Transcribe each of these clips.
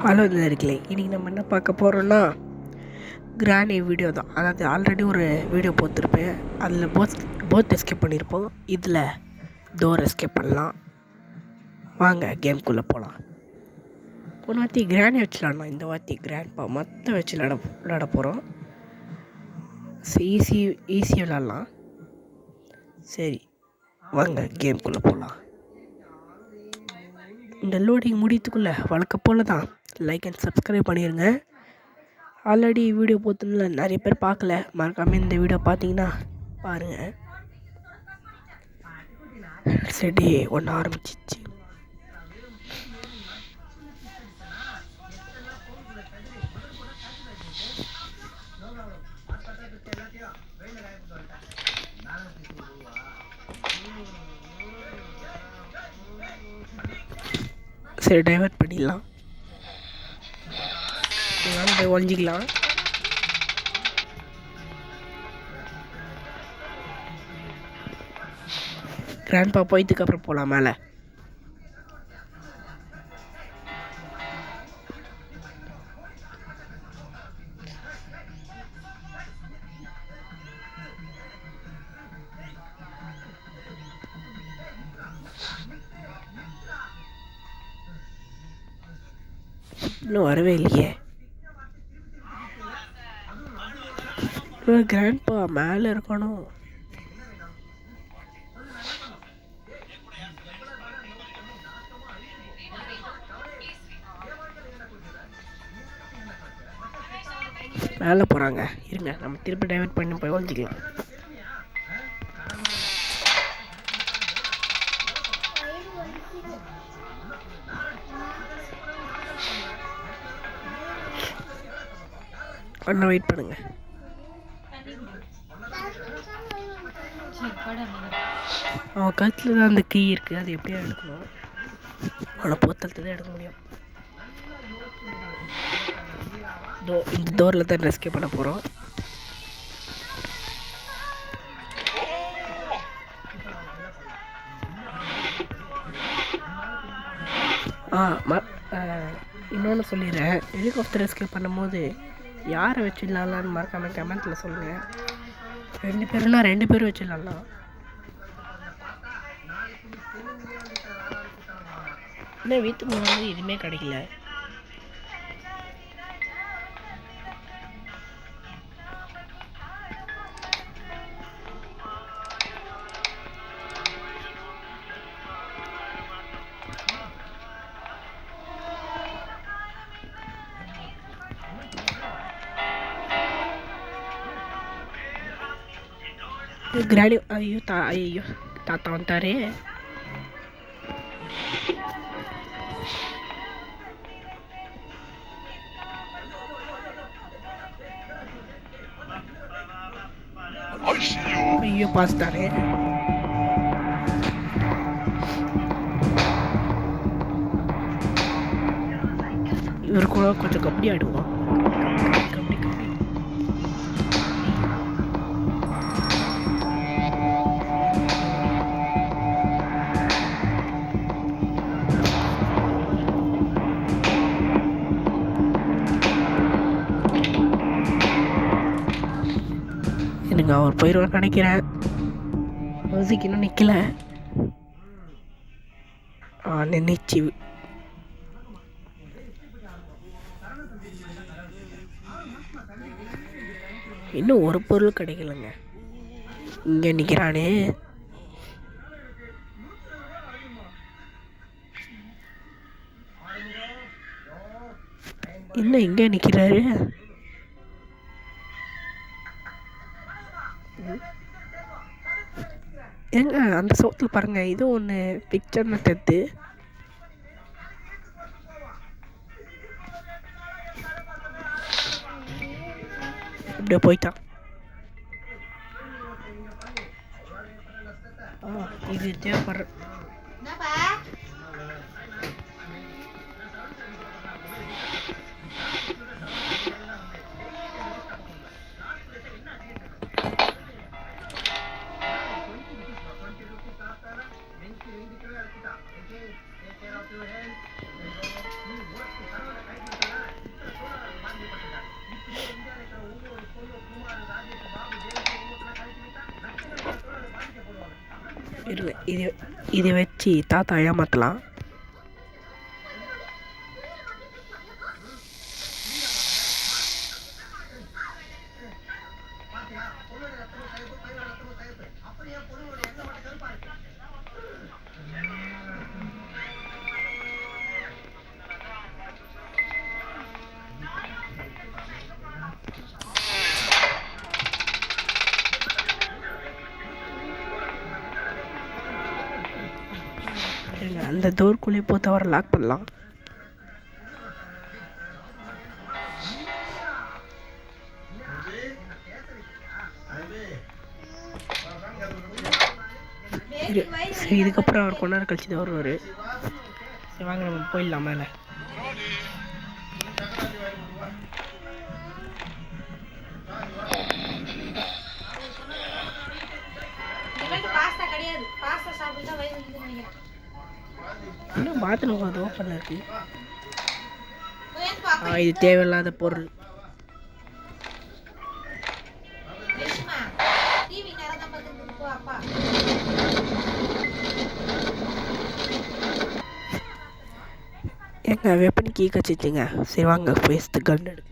Hello நேயர்களே, இன்றைக்கி நம்ம என்ன பார்க்க போகிறோன்னா கிரானி வீடியோ தான். அதாவது ஆல்ரெடி ஒரு வீடியோ போட்டிருப்பேன். அதில் போத் எஸ்கேப் பண்ணியிருப்போம். இதில் டோர் எஸ்கேப் பண்ணலாம். வாங்க கேம்குள்ளே போகலாம். போன வாட்டி கிரானி வச்சு விளாடணும். இந்த வாட்டி கிராண்ட்பா மற்ற வச்சு விளாட போகிறோம். ஈஸி விளாட்லாம். சரி வாங்க கேம்குள்ளே போகலாம். இந்த லோடிங் முடியத்துக்குள்ளே வழக்கம் போல் தான் லைக் அண்ட் சப்ஸ்கிரைப் பண்ணிடுங்க. ஆல்ரெடி வீடியோ போட்டுல நிறைய பேர் பார்க்கல, மறக்காமல் இந்த வீடியோ பார்த்தீங்கன்னா பாருங்கள். சரி ஒன்று ஆரம்பிச்சிச்சு. சரி டைவர்ட் பண்ணிடலாம். போய் ஒழிஞ்சிக்கலாம். கிராண்ட்பா போயிட்டுக்கு அப்புறம் போகலாம் மேலே. இன்னும் வரவே இல்லையே. கிராண்ட்பா மேலே இருக்கணும். மேலே போகிறாங்க. இருங்க, நம்ம திருப்பி டைவர்ட் பண்ணி போய் ஒழிஞ்சிக்கலாம். அண்ணா வெயிட் பண்ணுங்க. அவன் கழுத்தில் தான் அந்த கீ இருக்குது. அது எப்படியா எடுக்கணும். அவனை போத்தலத்தை தான் எடுக்க முடியும். இந்த டோரில் தான் ரெஸ்கே பண்ண போகிறோம். இன்னொன்று சொல்லிடுறேன். ஹெலிகாப்டர் ரெஸ்கே பண்ணும்போது யாரை வச்சிடலாம்னு மறக்காமல் கமெண்ட்டில் சொல்லுங்கள். 2 பேருனா 2 பேரும் வச்சிடலாம். இன்னும் வீட்டுக்கு முன்னாடி எதுவுமே கிடைக்கல. கிராடி ஐயோ தாத்தா வந்துட்டாரே. ஐயோ பாஸ்தாரே. இவர் கூட கொஞ்சம் கபடி ஆடுவோம். எனக்கு அவர் போயிடுவான்னு நினைக்கிறேன். மியூசிக் இன்னும் நிற்கல. நின்றுச்சு. இன்னும் ஒரு பொருள் கிடைக்கலங்க. இங்கே நிற்கிறானே. இன்னும் இங்கே நிற்கிறாரு. ஏங்க அந்த சோத்தில் பாருங்கள், இது ஒன்று பிக்சர்னு தெரியுது. இப்படியே போயிட்டான். இது தேவைப்படுற இதை வச்சு தாத்தா ஏமாற்றலாம். அந்த டோர்க்குள்ளே போட்டு அவரை லாக் பண்ணலாம். சரி, இதுக்கப்புறம் அவர் கொஞ்ச நேரம் கழிச்சு தான் வருவார். சரி வாங்க நம்ம போயிடலாம் மேலே. இன்னும் பாத்ரூம் அது ஓப்பனில் இருக்கு. இது தேவையில்லாத பொருள். எங்க வெப்பன் கீ கச்சிச்சிங்க. சரி வாங்க ஃபேஸ்ட்டு கன் எடுக்கு.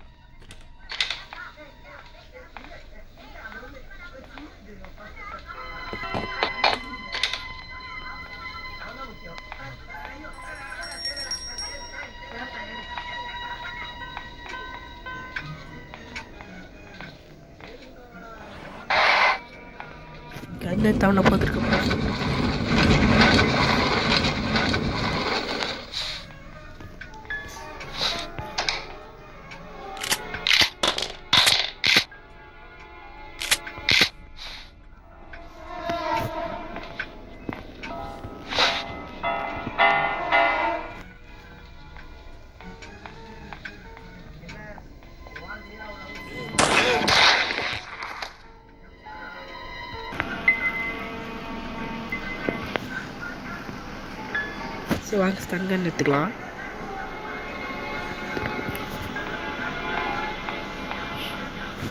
கண்ணை தவணை பார்த்துருக்க சரி வாங்க ஸ்டன் கன் எடுத்துக்கலாம்.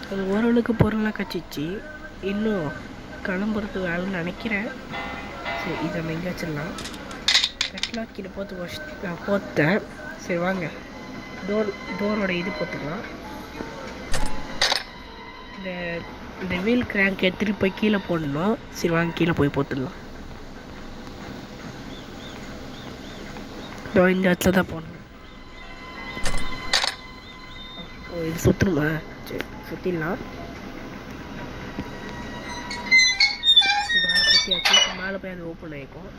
அது ஓரளவுக்கு பொருளாக கச்சிச்சு. இன்னும் கிளம்புறது வேலைன்னு நினைக்கிறேன். சரி இதை நம்ம எங்கே வச்சிடலாம். கட்லாக் கீழே போட்டு போத்தேன். சரி வாங்க டோரோட இது போட்டுக்கலாம். இந்த வீல் கிராங்க் எடுத்துகிட்டு போய் கீழே போடணும். சரி வாங்க கீழே போய் போட்டுடலாம். இந்த இடத்துல தான் போடணும். இது சுற்றணுமா? சரி சுற்றிடலாம். சுற்றியாச்சு. மேலே போய் அது ஓப்பன் ஆகிக்கும்.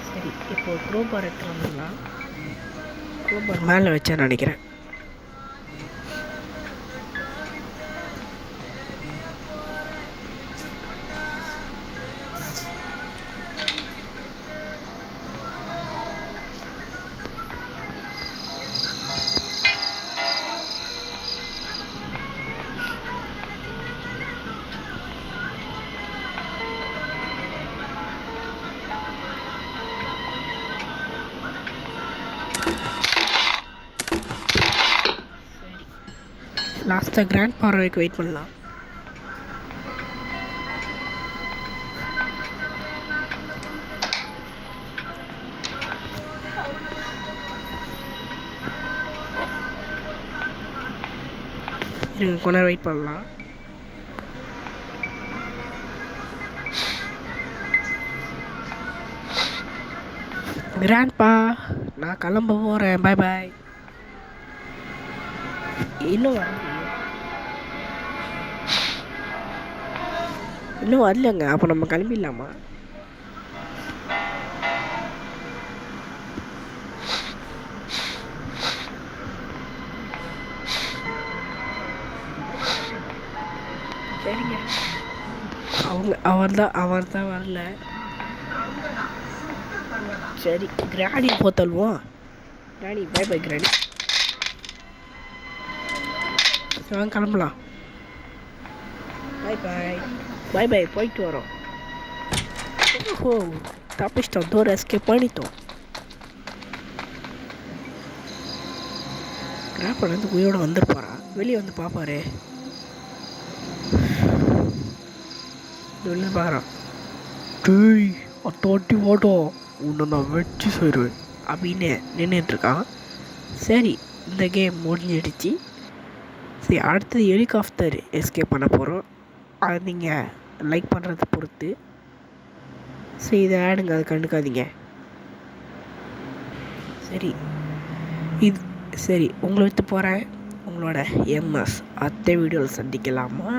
சரி இப்போ க்ரோபார் எடுத்து வந்துடலாம். க்ரோபார் மேலே வச்சேன்னு நினைக்கிறேன். லாஸ்ட்டாக கிராண்ட் பவர் வரைக்கும் வெயிட் பண்ணலாம். கொஞ்ச நேரம் வெயிட் பண்ணலாம். கிராண்ட்பா நான் கிளம்ப போகிறேன். பாய் பாய். இன்னும் வரலங்க. அப்போ நம்ம கிளம்பிடலாமா? சரிங்க. அவர் தான் வரல. சரி கிராணி போத்தல்வோம். கிராணி பை பை. கிராணி வாங்க கிளம்பலாம். பாய் பாய். பாய் பாய். போயிட்டு வரோம். ஓஹோ தப்பிச்சிட்டோம். டோர் எஸ்கேப் பண்ணிட்டோம். கிராப்பர் வந்து உயிரோட வந்துருப்பாரா? வெளியே வந்து பார்ப்பாரு. வெளில பார்க்குறான். டேய் அத்தாட்டி வாட்டம் உன்னை நான் வச்சு செய்வேன் அப்படின்னு நின்றுட்டுருக்கான். சரி, இந்த கேம் முடிஞ்சிடுச்சு. சரி, அடுத்தது ஹெலிகாப்டர் எஸ்கேப் பண்ண போகிறோம். அது நீங்கள் லைக் பண்ணுறதை பொறுத்து. சரி, இதை ஆடுங்க, அதை கண்டுக்காதீங்க. சரி உங்களை விட்டு போகிறேன். உங்களோட எம்எஸ் அடுத்த வீடியோவில் சந்திக்கலாமா?